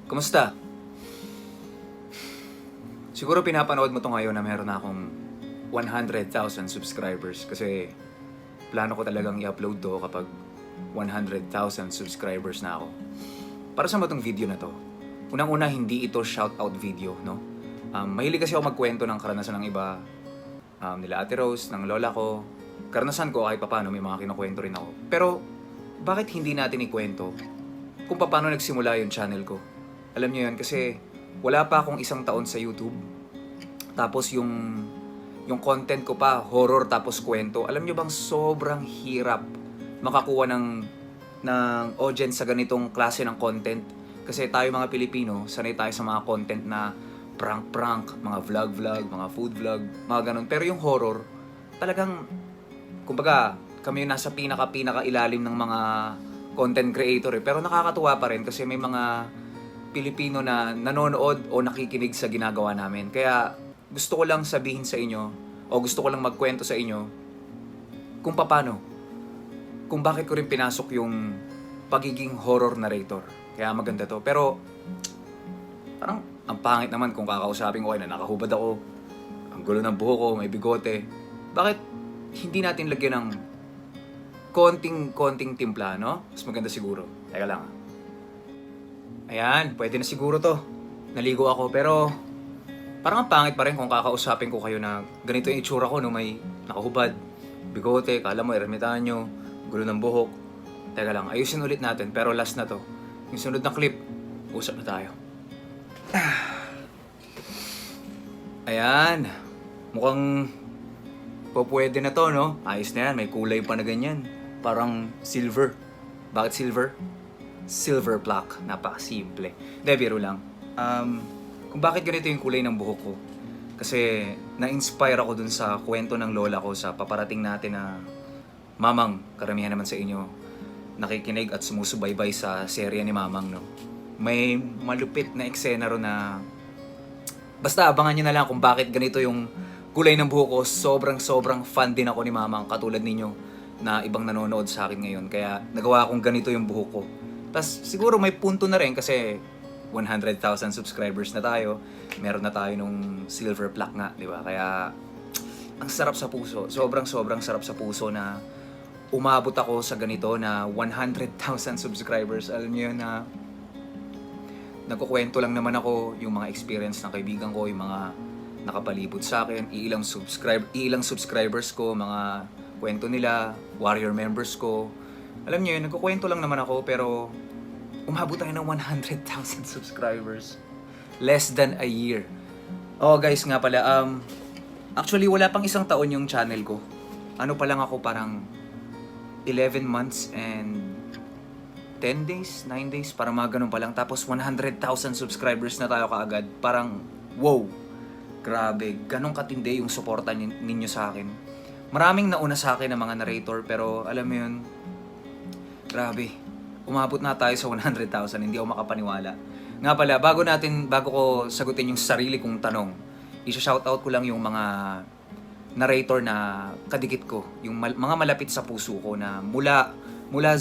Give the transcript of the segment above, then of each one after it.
Kumusta? Siguro pinapanood mo to ngayon na meron na akong 100,000 subscribers kasi plano ko talagang i-upload to kapag 100,000 subscribers na ako. Para sa matong video na to, unang-una hindi ito shoutout video, no? Mahilig kasi ako magkwento ng karanasan ng iba, nila Ate Rose, ng lola ko. Karanasan ko kahit papano may mga kinukwento rin ako. Pero bakit hindi natin ikwento kung paano nagsimula yung channel ko? Alam niyo yun kasi wala pa akong isang taon sa YouTube. Tapos yung content ko pa, horror tapos kwento. Alam niyo bang sobrang hirap makakuha ng audience sa ganitong klase ng content? Kasi tayo mga Pilipino, sanay tayo sa mga content na prank-prank, mga vlog-vlog, mga food vlog, mga ganun. Pero yung horror, talagang, kumbaga, kami yung nasa pinaka ilalim ng mga content creator eh. Pero nakakatuwa pa rin kasi may mga Pilipino na nanonood o nakikinig sa ginagawa namin. Kaya gusto ko lang sabihin sa inyo o gusto ko lang magkwento sa inyo kung paano, kung bakit ko rin pinasok yung pagiging horror narrator. Kaya maganda to. Pero parang ang pangit naman kung kakausapin ko kayo na nakahubad ako, ang gulo ng buhok ko, may bigote. Bakit hindi natin lagyan ng konting timpla, no? Mas maganda siguro. Teka lang. Ayan, pwede na siguro to. Naligo ako, pero parang ang pangit pa rin kung kakausapin ko kayo na ganito yung itsura ko, no? May nakahubad, bigote, kala mo, ermitanyo, gulo ng buhok. Teka lang, ayusin ulit natin, pero last na to. Yung sunod na clip, usap na tayo. Ayan, mukhang pwede na to, no? Ayos na yan, may kulay pa na ganyan. Parang silver. Bakit silver? Silver plaque. Napakasimple. Hindi, biro lang. Kung bakit ganito yung kulay ng buhok ko. Kasi na-inspire ako dun sa kwento ng lola ko sa paparating natin na Mamang, karamihan naman sa inyo, nakikinig at sumusubaybay sa serye ni Mamang, no? May malupit na eksena ro na basta abangan nyo na lang kung bakit ganito yung kulay ng buhok ko. Sobrang fan din ako ni Mamang, katulad ninyo na ibang nanonood sa akin ngayon. Kaya nagawa akong ganito yung buhok ko. Tapos siguro may punto na rin kasi 100,000 subscribers na tayo. Meron na tayo nung silver plaque nga, di ba? Kaya ang sarap sa puso. Sobrang sarap sa puso na umabot ako sa ganito na 100,000 subscribers. Alam niyo yun na nagkukwento lang naman ako yung mga experience ng kaibigan ko, yung mga nakapalibot sa akin, ilang subscribers ko, mga kwento nila, warrior members ko. Alam niyo yun, nagkukwento lang naman ako pero umabot tayo ng 100,000 subscribers. Less than a year. Oh guys nga pala, actually wala pang isang taon yung channel ko. Ano pa lang ako, parang 11 months and 10 days, 9 days, parang mga ganun pa lang. Tapos 100,000 subscribers na tayo kaagad. Parang wow, grabe, ganun katindi yung suporta ninyo sa akin. Maraming nauna sa akin na mga narrator pero alam mo yun, grabe, umabot na tayo sa 100,000, hindi ako makapaniwala. Nga pala, bago ko sagutin yung sarili kong tanong, isa-shoutout ko lang yung mga narrator na kadikit ko, yung mga malapit sa puso ko na mula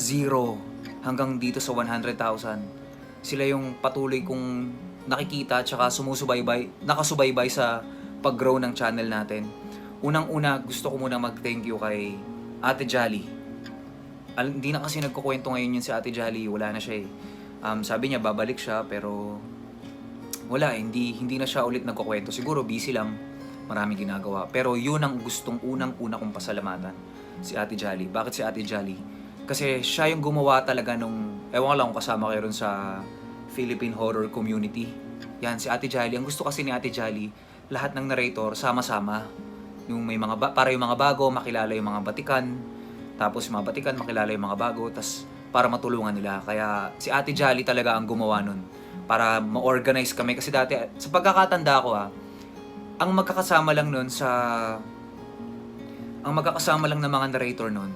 zero hanggang dito sa 100,000. Sila yung patuloy kong nakikita at saka nakasubaybay sa pag-grow ng channel natin. Unang-una, gusto ko muna mag-thank you kay Ate Jolly. Hindi na kasi nagkukwento ngayon yun si Ate Jolly, wala na siya eh. Sabi niya babalik siya pero wala, hindi na siya ulit nagkukwento. Siguro busy lang, maraming ginagawa. Pero yun ang unang-una kong pasalamatan, si Ate Jolly. Bakit si Ate Jolly? Kasi siya yung gumawa talaga nung, ewan ko lang kung kasama kayo ron sa Philippine horror community. Yan, si Ate Jolly. Ang gusto kasi ni Ate Jolly, lahat ng narrator sama-sama. Yung may para yung mga bago, makilala yung mga batikan. Tapos yung mga batikan, makilala yung mga bago. Tapos para matulungan nila. Kaya si Ate Jolly talaga ang gumawa nun. Para ma-organize kami. Kasi dati, sa pagkakatanda ko ang magkakasama lang ng mga narrator nun,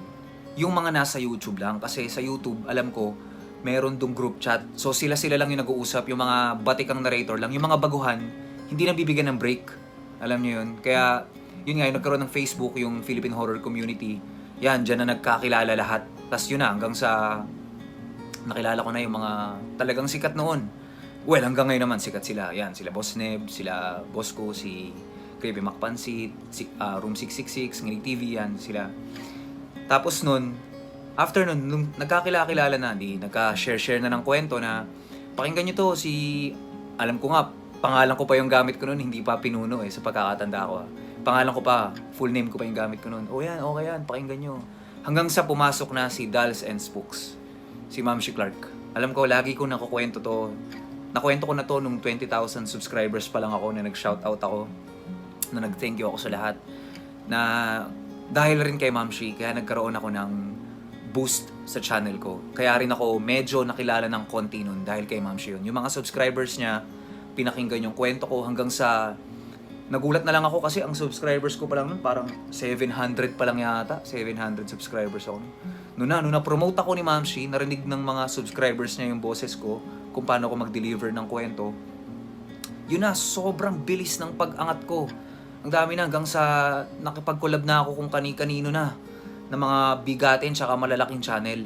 yung mga nasa YouTube lang. Kasi sa YouTube, alam ko, meron dong group chat. So sila lang yung nag-uusap. Yung mga batikang narrator lang. Yung mga baguhan, hindi na bibigyan ng break. Alam niyo yun. Kaya, yun nga, yung nagkaroon ng Facebook, yung Philippine Horror Community. Yan, dyan na nagkakilala lahat. Tas yun na, hanggang sa nakilala ko na yung mga talagang sikat noon Well, hanggang ngayon naman sikat sila. Yan, sila Boss Neb, sila Boss ko, si Creepy Macpansit, si Room 666, Nginig TV, yan sila. Tapos nun, after nun, nung nagkakilala na, nagka-share na ng kwento na pakinggan nyo to, alam ko nga, pangalan ko pa yung gamit ko nun, hindi pa pinuno sa pagkakatanda ko. Pangalan ko pa, full name ko pa yung gamit ko nun. Yan, okay yan, pakinggan nyo. Hanggang sa pumasok na si Dolls and Spooks, si Ma'am Clark. Alam ko, lagi ko nakukwento to. Nakwento ko na to nung 20,000 subscribers pa lang ako na nag-shoutout ako. Na nag-thank you ako sa lahat. Na dahil rin kay Ma'am Shi, kaya nagkaroon ako ng boost sa channel ko. Kaya rin ako medyo nakilala ng konti nun dahil kay Ma'am Shi yun. Yung mga subscribers niya, pinakinggan yung kwento ko hanggang sa nagulat na lang ako kasi ang subscribers ko pa lang nun parang 700 pa lang yata. 700 subscribers ako. Noon na-promote ako ni Ma'am Shi, narinig ng mga subscribers niya yung boses ko kung paano ko mag-deliver ng kwento. Yun na, sobrang bilis ng pag-angat ko. Ang dami na hanggang sa nakipag-collab na ako kung kani-kanino na ng mga bigatin tsaka malalaking channel.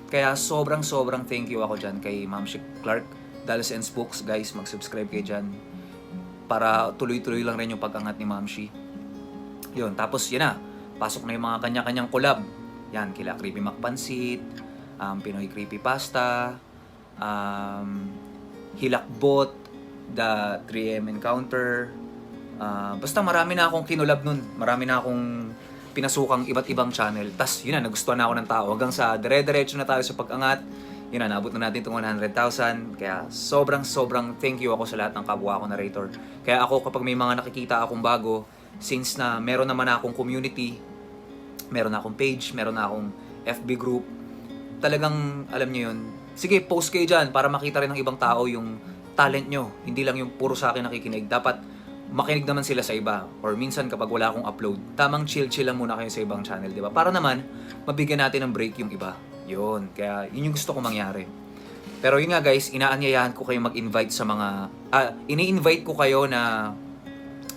Kaya sobrang thank you ako dyan kay Ma'am Shi Clark, Dolls and Spooks. Guys, mag-subscribe kayo dyan para tuloy-tuloy lang rin yung pag-angat ni Ma'am Shi. Yun, tapos yun na, pasok na yung mga kanya-kanyang collab. Yan, kila Creepy Macpansit, Pinoy Creepypasta, Hilakbot, The 3AM Encounter. Basta marami na akong kinulab nun. Marami na akong pinasukang iba't ibang channel. Tas yun na, nagustuhan na ako ng tao. Hanggang sa dire-diretso na tayo sa pag-angat. Yun na, naabot na natin itong 100,000. Kaya sobrang thank you ako sa lahat ng kapwa ko narrator. Kaya ako kapag may mga nakikita akong bago, since na meron naman akong community, meron na akong page, meron na akong FB group, talagang alam nyo yun, sige, post kayo dyan para makita rin ng ibang tao yung talent nyo. Hindi lang yung puro sa akin nakikinig. Dapat makinig naman sila sa iba. Or minsan kapag wala akong upload, tamang chill lang muna kayo sa ibang channel, di ba? Para naman, mabigyan natin ng break yung iba. Yun. Kaya yun yung gusto ko mangyari. Pero yun nga guys, inaanyayahan ko kayo mag-invite sa mga... ini-invite ko kayo na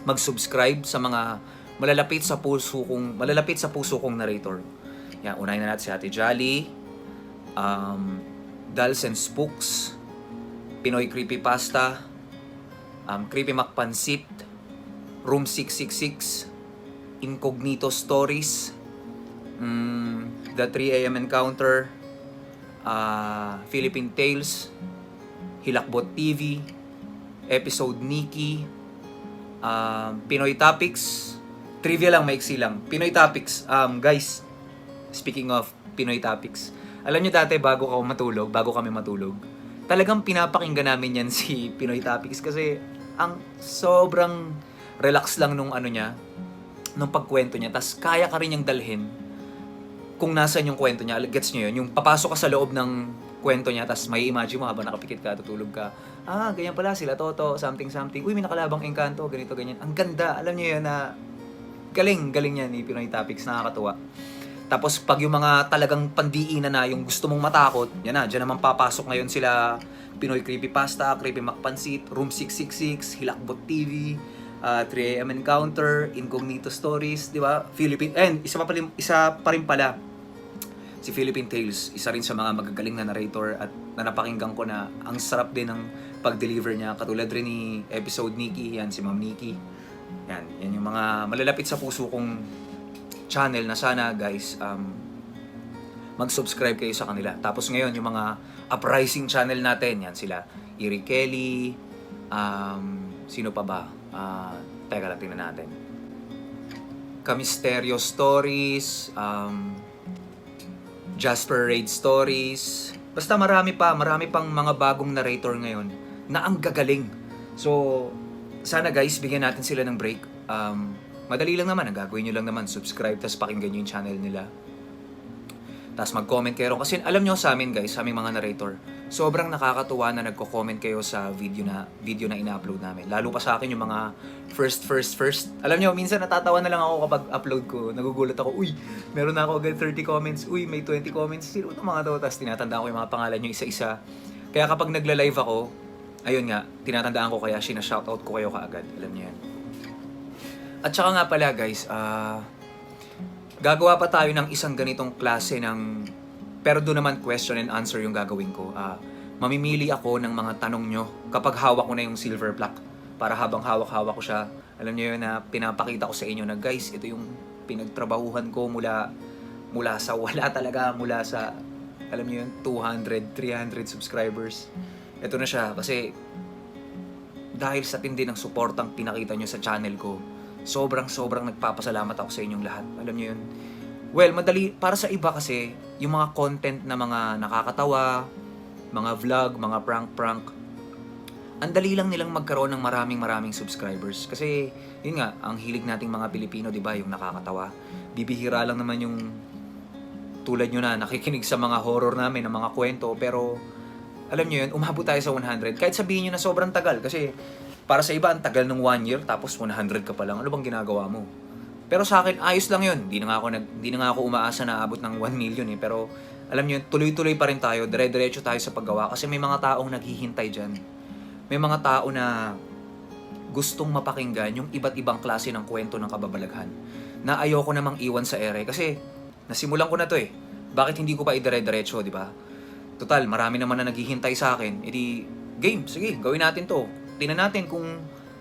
mag-subscribe sa mga malalapit sa puso kong narrator. Yan, unahin na natin si Ate Jolly, Dolls and Spooks, Pinoy Creepypasta, Creepy Macpansit, Room 666, Incognito Stories, The 3AM Encounter, Philippine Tales, Hilakbot TV, Episode Nikki, Pinoy Topics, trivia lang, maiksi lang. Pinoy Topics, guys, speaking of Pinoy Topics, alam nyo dati bago kami matulog, talagang pinapakinggan namin yan si Pinoy Topics kasi ang sobrang relax lang nung nung pagkwento niya, tas kaya ka rin niyang dalhin kung nasan yung kwento niya. Gets nyo yun? Yung papasok ka sa loob ng kwento niya, tas may imagine mo habang nakapikit ka, tutulog ka. Ganyan pala sila, Toto, something. Uy, may nakalabang engkanto, ganito, ganyan. Ang ganda, alam nyo yun na galing niya ni Pinoy Topics, nakakatuwa. Tapos pag yung mga talagang pandiinan na, yung gusto mong matakot, yan na, dyan naman papasok ngayon sila Pinoy Creepypasta, Creepy Macpansit, Room 666, Hilakbot TV, 3AM Encounter, Incognito Stories, di ba? Isa pa rin pala, si Philippine Tales, isa rin sa mga magagaling na narrator at napakinggan ko na ang sarap din ng pag-deliver niya. Katulad rin ni Episode Nikki, yan si Ma'am Nikki. Yan yung mga malalapit sa puso kong channel na sana guys mag-subscribe kayo sa kanila. Tapos ngayon yung mga uprising channel natin, yan sila Iri Kelly, sino pa ba? Teka lang, tingnan natin. Kamisteryo Stories, Jasper Raid Stories. Basta marami pang mga bagong narrator ngayon na ang gagaling. So, sana guys, bigyan natin sila ng break. Madali lang naman, ang gagawin nyo lang naman, subscribe, tapos pakinggan nyo yung channel nila. Tapos mag-comment kayo ron. Kasi alam nyo sa amin guys, sa aming mga narrator, sobrang nakakatuwa na nagko-comment kayo sa video na ina-upload namin. Lalo pa sa akin yung mga first. Alam nyo, minsan natatawa na lang ako kapag upload ko. Nagugulat ako, uy, meron na ako agad 30 comments. Uy, may 20 comments. Sino itong mga to? Tapos tinatandaan ko yung mga pangalan nyo isa-isa. Kaya kapag nagla-live ako, ayun nga, tinatandaan ko kaya shoutout ko kayo kaagad. Alam nyo yan. At saka nga pala guys, gagawa pa tayo ng isang ganitong klase ng, pero doon naman question and answer yung gagawin ko. mamimili ako ng mga tanong nyo kapag hawak ko na yung silver plaque. Para habang hawak-hawak ko siya, alam nyo yun na pinapakita ko sa inyo na guys, ito yung pinagtrabahuhan ko mula sa wala talaga, mula sa, alam nyo yun, 200, 300 subscribers. Ito na siya kasi dahil sa tindi ng suportang pinakita nyo sa channel ko, sobrang nagpapasalamat ako sa inyong lahat. Alam nyo yun? Well, madali, para sa iba kasi, yung mga content na mga nakakatawa, mga vlog, mga prank, ang dali lang nilang magkaroon ng maraming subscribers. Kasi, yun nga, ang hilig nating mga Pilipino, di ba, yung nakakatawa. Bibihira lang naman yung tulad nyo na nakikinig sa mga horror namin, ng mga kwento, pero alam nyo yun, umabot tayo sa 100. Kahit sabihin nyo na sobrang tagal, kasi para sa iba, ang tagal ng 1 year, tapos 100 ka pa lang. Ano bang ginagawa mo? Pero sa akin, ayos lang yun. Hindi na nga ako umaasa na abot ng 1 million eh. Pero alam nyo, tuloy-tuloy pa rin tayo. Dire-diretso tayo sa paggawa. Kasi may mga taong naghihintay dyan. May mga tao na gustong mapakinggan yung iba't ibang klase ng kwento ng kababalaghan. Na ayoko namang iwan sa ere. Kasi nasimulan ko na to eh. Bakit hindi ko pa idire-diretso, di ba? Total, marami naman na naghihintay sa akin. E di, game, sige, gawin natin to. Tingnan natin kung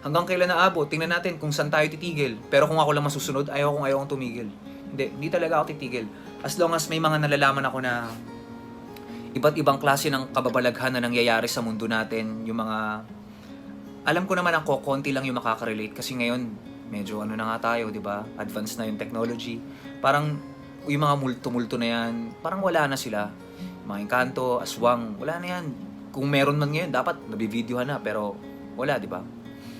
hanggang kailan naabot. Tingnan natin kung saan tayo titigil. Pero kung ako lang masusunod, ayokong tumigil. Hindi talaga ako titigil. As long as may mga nalalaman ako na iba't ibang klase ng kababalaghan na nangyayari sa mundo natin, yung mga, alam ko naman ako, konti lang yung makaka-relate. Kasi ngayon, medyo ano na nga tayo, di ba? Advanced na yung technology. Parang, yung mga multo-multo na yan, parang wala na sila. Mga engkanto, aswang, wala na yan. Kung meron man ngayon, dapat nabivideohan na, pero wala, di ba?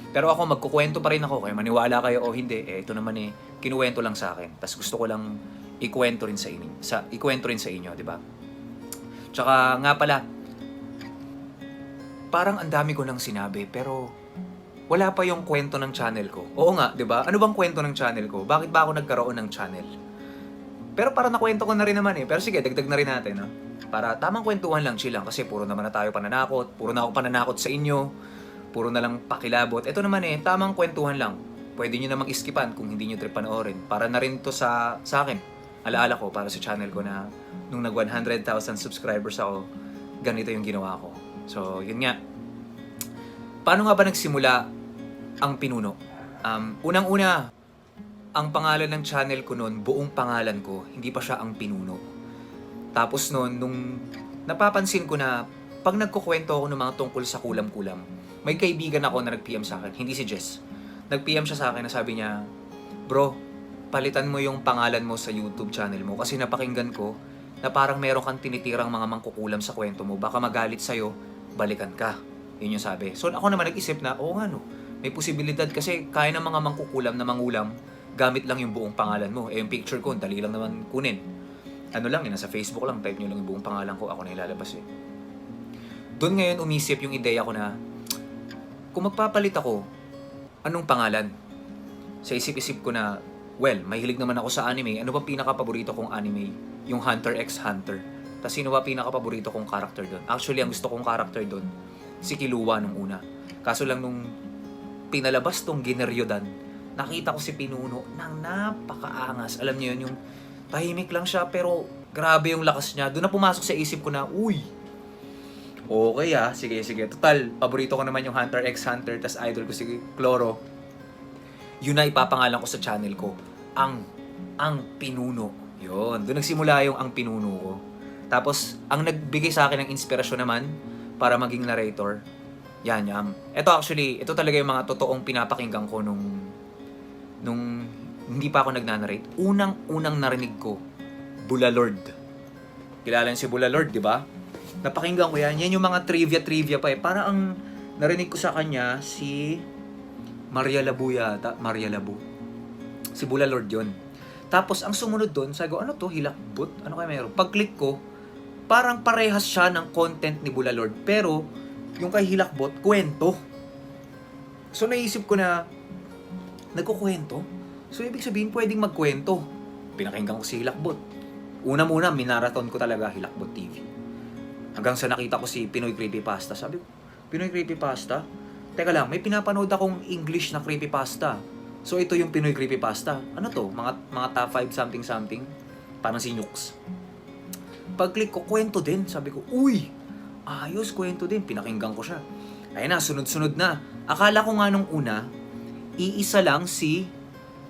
Pero ako, magkukwento pa rin ako, kaya maniwala kayo o hindi, ito naman kinuwento lang sa akin. Tapos gusto ko lang ikwento rin sa inyo, di ba? Tsaka nga pala, parang ang dami ko nang sinabi, pero wala pa yung kwento ng channel ko. Oo nga, di ba? Ano bang kwento ng channel ko? Bakit ba ako nagkaroon ng channel? Pero parang nakwento ko na rin naman eh. Pero sige, dagdag na rin natin, no? Para tamang kwentuhan lang, chill lang. Kasi puro naman na tayo pananakot. Puro na ako pananakot sa inyo. Puro na lang pakilabot. Ito naman tamang kwentuhan lang. Pwede nyo namang iskipan kung hindi nyo trip panoorin. Para na rin to sa akin. Alaala ko para sa channel ko na nung nag 100,000 subscribers ako, ganito yung ginawa ko. So, yun nga. Paano nga ba nagsimula ang Pinuno? Unang-una, ang pangalan ng channel ko noon, buong pangalan ko, hindi pa siya ang Pinuno. Tapos noon, nung napapansin ko na pag nagkukwento ako ng mga tungkol sa kulam-kulam, may kaibigan ako na nag-PM sa akin, hindi si Jess. Nag-PM siya sa akin na sabi niya, bro, palitan mo yung pangalan mo sa YouTube channel mo kasi napakinggan ko na parang meron kang tinitirang mga mangkukulam sa kwento mo. Baka magalit sa'yo, balikan ka. Yun yung sabi. So ako naman nag-isip na, oo nga no, may posibilidad kasi kaya ng mga mangkukulam na mangulam, gamit lang yung buong pangalan mo. Yung picture ko, dali lang naman kunin. Ano lang, nasa Facebook lang, type nyo lang yung buong pangalan ko, ako na ilalabas Doon ngayon umisip yung ideya ko na, kung magpapalit ako, anong pangalan? Sa isip-isip ko na, well, mahilig naman ako sa anime. Ano ba pinaka-paborito kong anime? Yung Hunter x Hunter. Tapos sino ba pinaka-paborito kong character doon? Actually, ang gusto kong character doon, si Killua nung una. Kaso lang nung pinalabas tong Gineryodan, nakita ko si Pinuno nang napakaangas. Alam niyo yun, yung tahimik lang siya pero grabe yung lakas niya. Doon na pumasok sa isip ko na, uy, okay sige. Total, paborito ko naman yung Hunter x Hunter, tas idol ko si Cloro. Yun na ipapangalan ko sa channel ko. Ang Pinuno. Yun, doon nagsimula yung Ang Pinuno ko. Tapos, ang nagbigay sa akin ng inspirasyon naman para maging narrator, yan. Ito talaga yung mga totoong pinapakinggan ko nung hindi pa ako nagnanarrate. Unang narinig ko, Bulalord. Kilala niyo si Bulalord, di ba? Napakinggan ko yan. Yan yung mga trivia pa eh. Para ang narinig ko sa kanya, si Maria Labu yata. Maria Labu. Si Bulalord yun. Tapos, ang sumunod doon, sabi ko, ano to? Hilakbot? Ano kaya meron? Pag-click ko, parang parehas siya ng content ni Bulalord. Pero, yung kay Hilakbot, kwento. So, naisip ko na, nagkukwento? So, ibig sabihin, pwedeng magkwento. Pinakinggan ko si Hilakbot. Una muna, minarathon ko talaga Hilakbot TV. Hanggang sa nakita ko si Pinoy Creepypasta. Sabi ko, Pinoy Creepypasta? Teka lang, may pinapanood akong English na creepypasta. So, ito yung Pinoy Creepypasta. Ano to? Mga top 5 something. Parang si Nukes. Pag-click ko, kwento din. Sabi ko, uy, ayos, kwento din. Pinakinggan ko siya. Ayun na, sunod-sunod na. Akala ko nga nung una, iisa lang si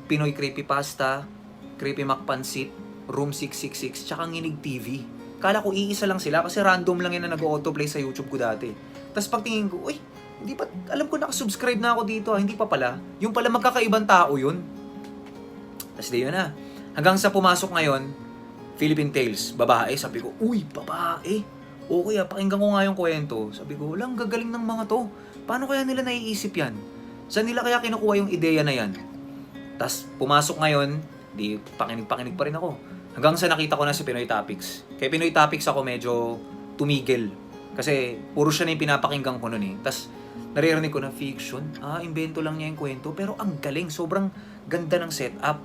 Pinoy Creepypasta, Creepy Macpansit, Room 666, tsaka Nginig TV. Akala ko iisa lang sila kasi random lang yan na nag-autoplay sa YouTube ko dati. Tapos pagtingin ko, uy, hindi pa, alam ko nakasubscribe na ako dito, hindi pa pala. Yung pala magkakaibang tao yun. Tapos di yun na. Hanggang sa pumasok ngayon, Philippine Tales, babae. Sabi ko, uy, babae. O kaya, pakinggan ko nga yung kwento. Sabi ko, walang gagaling ng mga to. Paano kaya nila naiisip yan? Saan nila kaya kinukuha yung ideya na yan? Tapos pumasok ngayon, di pakinig-pakinig pa rin ako. Hanggang sa nakita ko na si Pinoy Topics. Kaya Pinoy Topics ako medyo tumigil. Kasi puro siya na yung pinapakinggan ko nun eh. Tapos naririnig ko na fiction. Invento lang niya yung kwento. Pero ang galing. Sobrang ganda ng setup.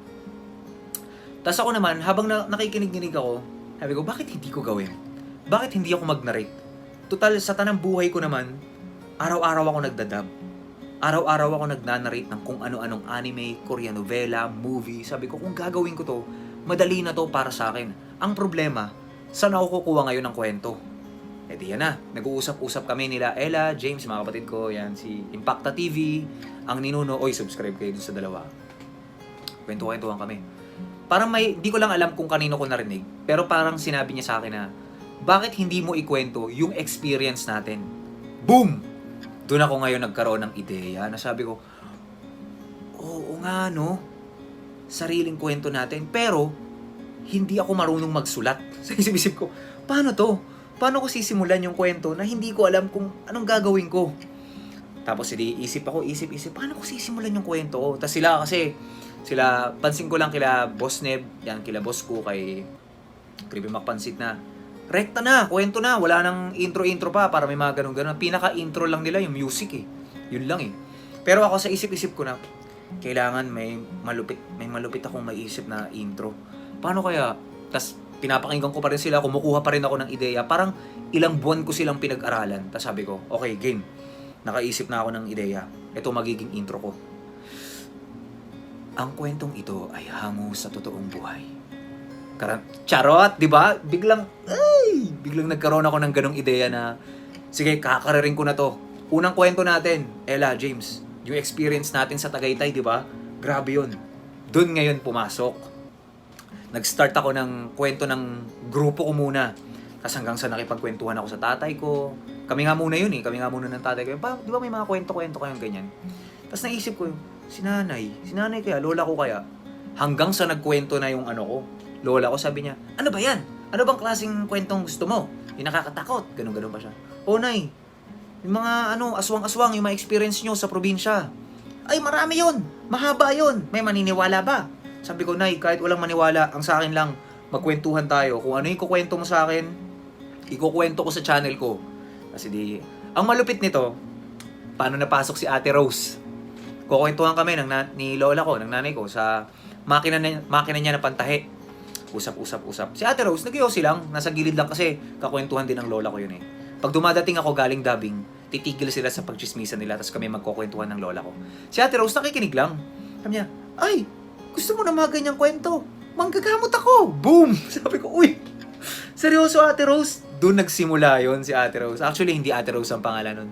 Tapos ako naman, habang nakikinig-ginig ako, sabi ko, bakit hindi ko gawin? Bakit hindi ako mag-narrate? Total, sa tanang buhay ko naman, araw-araw ako nagdadub. Araw-araw ako nagnanarrate ng kung ano-anong anime, Korean novela, movie. Sabi ko, kung gagawin ko to, madali na to para sa akin. Ang problema, saan ako kukuha ngayon ng kwento? Eh di yan na, nag-uusap-usap kami nila Ella, James, mga kapatid ko, yan, si Impacta TV, ang ninuno, oy, subscribe kayo dun sa dalawa. Kwento-kwentuhan kami. Parang di ko lang alam kung kanino ko narinig, pero parang sinabi niya sa akin na, bakit hindi mo ikwento yung experience natin? Boom! Doon ako ngayon nagkaroon ng ideya na sabi ko, oo nga no, sariling kwento natin, pero hindi ako marunong magsulat. Sa isip-isip ko, paano to? Paano ko sisimulan yung kwento na hindi ko alam kung anong gagawin ko? Tapos isip, paano ko sisimulan yung kwento ko? Tapos sila, pansin ko lang kila Boss Neb, yan, kila Boss ko, kay Creepy Macpansit na, rekta na, kwento na, wala nang intro-intro pa para may mga ganun-ganun. Pinaka-intro lang nila yung music eh. Yun lang eh. Pero ako sa isip-isip ko na, kailangan may malupit akong maisip na intro. Paano kaya? Tas pinapakinggan ko pa rin sila, kumukuha pa rin ako ng ideya. Parang ilang buwan ko silang pinag-aralan. Tas sabi ko, okay, game. Nakaisip na ako ng ideya. Ito magiging intro ko. Ang kwentong ito ay hango sa totoong buhay. Charot, di ba? Biglang nagkaroon ako ng ganong ideya na, sige, kakararing ko na to. Unang kwento natin, Ella, James, yung experience natin sa Tagaytay, di ba? Grabe yun. Doon ngayon pumasok. Nag-start ako ng kwento ng grupo ko muna. Tapos hanggang sa nakipagkwentuhan ako sa tatay ko. Kami nga muna yun eh. Kami nga muna ng tatay ko. Di ba may mga kwento-kwento kayong ganyan? Tapos naisip ko, si nanay kaya, lola ko kaya. Hanggang sa nagkwento na yung ano ko, lola ko, sabi niya, ano ba yan? Ano bang klaseng kwentong gusto mo? Yung nakakatakot. Ganun pa siya. O nay, yung mga aswang-aswang, yung mga experience nyo sa probinsya. Ay, marami yun. Mahaba yun. May maniniwala ba? Sabi ko, nay, kahit walang maniwala, ang sa akin lang, magkwentuhan tayo. Kung ano yung kukwento mo sa akin, ikukwento ko sa channel ko. Kasi ang malupit nito, paano napasok si Ate Rose? Kukwentuhan kami ni lola ko, ng nanay ko, sa makina niya na pantahe. Usap. Si Ate Rose, nag-iossi lang. Nasa gilid lang kasi kakwentuhan din ng lola ko yun eh. Pag dumadating ako galing dubbing, titigil sila sa pagchismisan nila, tapos kami magkukwentuhan ng lola ko. Si Ate Rose, nakikinig lang. Sabi niya, ay, gusto mo na mga ganyang kwento? Manggagamot ako! Boom! Sabi ko, uy! Seryoso, Ate Rose? Doon nagsimula yon si Ate Rose. Actually, hindi Ate Rose ang pangalan nun.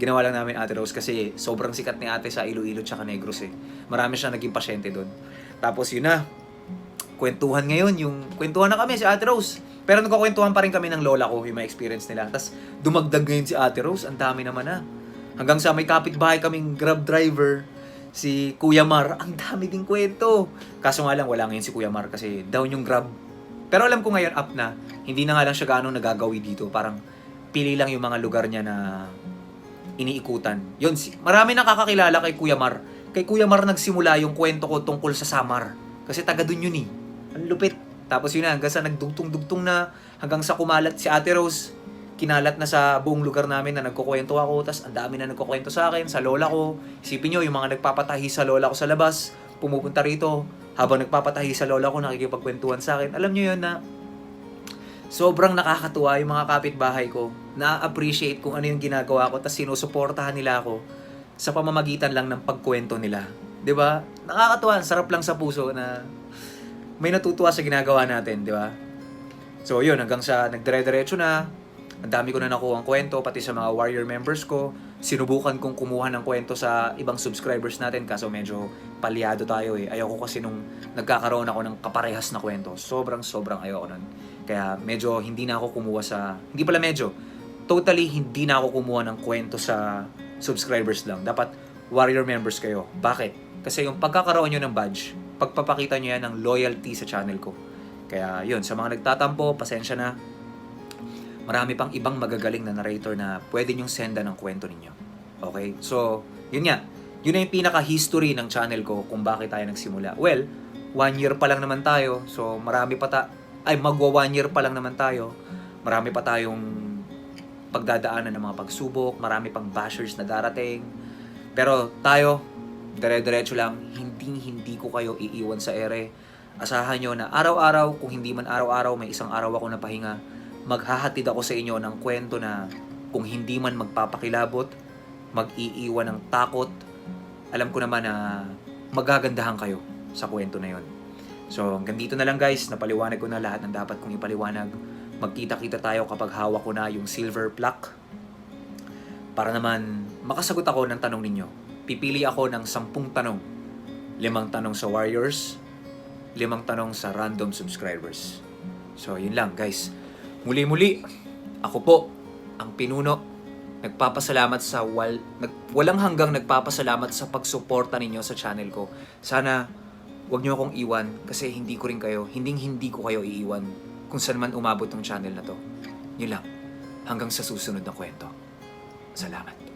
Ginawa lang namin Ate Rose kasi sobrang sikat ni ate sa Iloilo tsaka Negros eh. Marami siya naging pasyente doon. Tapos yun na, kwentuhan ngayon, kwentuhan na kami si Ate Rose. Pero nagkukwentuhan pa rin kami ng lola ko, yung mga experience nila. Tapos dumagdag ngayon si Ate Rose, ang dami naman na. Hanggang sa may kapitbahay kaming Grab driver, si Kuya Mar, ang dami ding kwento. Kaso nga lang, wala ngayon si Kuya Mar kasi down yung Grab. Pero alam ko ngayon, up na. Hindi na nga lang siya gaano nagagawi dito. Parang pili lang yung mga lugar niya na iniikutan. Yun, marami nakakakilala kay Kuya Mar. Kay Kuya Mar nagsimula yung kwento ko tungkol sa Samar. Kasi taga dun yun eh. Ang lupit. Tapos yun na, hanggang sa nagdugtong-dugtong na, hanggang sa kumalat si Ate Rose, kinalat na sa buong lugar namin na nagkukwento ako. Tapos ang dami na nagkukwento sa akin, sa lola ko. Isipin nyo, yung mga nagpapatahi sa lola ko sa labas, pumupunta rito. Habang nagpapatahi sa lola ko, nakikipagkwentuhan sa akin. Alam nyo yun na, sobrang nakakatuwa yung mga kapitbahay ko. Na-appreciate kung ano yung ginagawa ko, tapos sinusuportahan nila ako sa pamamagitan lang ng pagkwento nila. 'Di ba? Nakakatuwa, sarap lang sa puso na may natutuwa sa ginagawa natin, 'di ba? So, yun, hanggang sa nagdire-diretso na, Ang dami ko na nakuha ang kwento, pati sa mga warrior members ko. Sinubukan kong kumuha ng kwento sa ibang subscribers natin, kaso medyo palyado tayo eh. Ayoko kasi nung nagkakaroon ako ng kaparehas na kwento. Sobrang ayoko nun. Kaya medyo hindi na ako kumuha sa... Hindi pala medyo. Totally hindi na ako kumuha ng kwento sa subscribers lang. Dapat warrior members kayo. Bakit? Kasi yung pagkakaroon nyo ng badge, pagpapakita nyo yan ng loyalty sa channel ko. Kaya yun, sa mga nagtatampo, pasensya na. Marami pang ibang magagaling na narrator na pwede nyong senda ng kwento ninyo. Okay? So, yun nga. Yun na yung pinaka-history ng channel ko kung bakit tayo nagsimula. Well, 1 year pa lang naman tayo. So, magwa 1 year pa lang naman tayo. Marami pa tayong pagdadaanan ng mga pagsubok. Marami pang bashers na darating. Pero tayo, dire-diretso lang. Hindi ko kayo iiwan sa ere. Asahan nyo na araw-araw, kung hindi man araw-araw, may isang araw ako na pahinga, maghahatid ako sa inyo ng kwento na kung hindi man magpapakilabot, mag-iiwan ng takot, alam ko naman na magagandahan kayo sa kwento na yon. So, hanggang dito na lang guys, napaliwanag ko na lahat ng dapat kong ipaliwanag. Magkita-kita tayo kapag hawak ko na yung silver plaque. Para naman makasagot ako ng tanong ninyo. Pipili ako ng 10 tanong. 5 tanong sa warriors, 5 tanong sa random subscribers. So, yun lang guys. Muli-muli, ako po, ang pinuno, nagpapasalamat sa walang hanggang nagpapasalamat sa pagsuporta ninyo sa channel ko. Sana, wag nyo akong iwan kasi hindi ko kayo iiwan kung saan man umabot ng channel na to. Yun lang. Hanggang sa susunod na kwento. Salamat.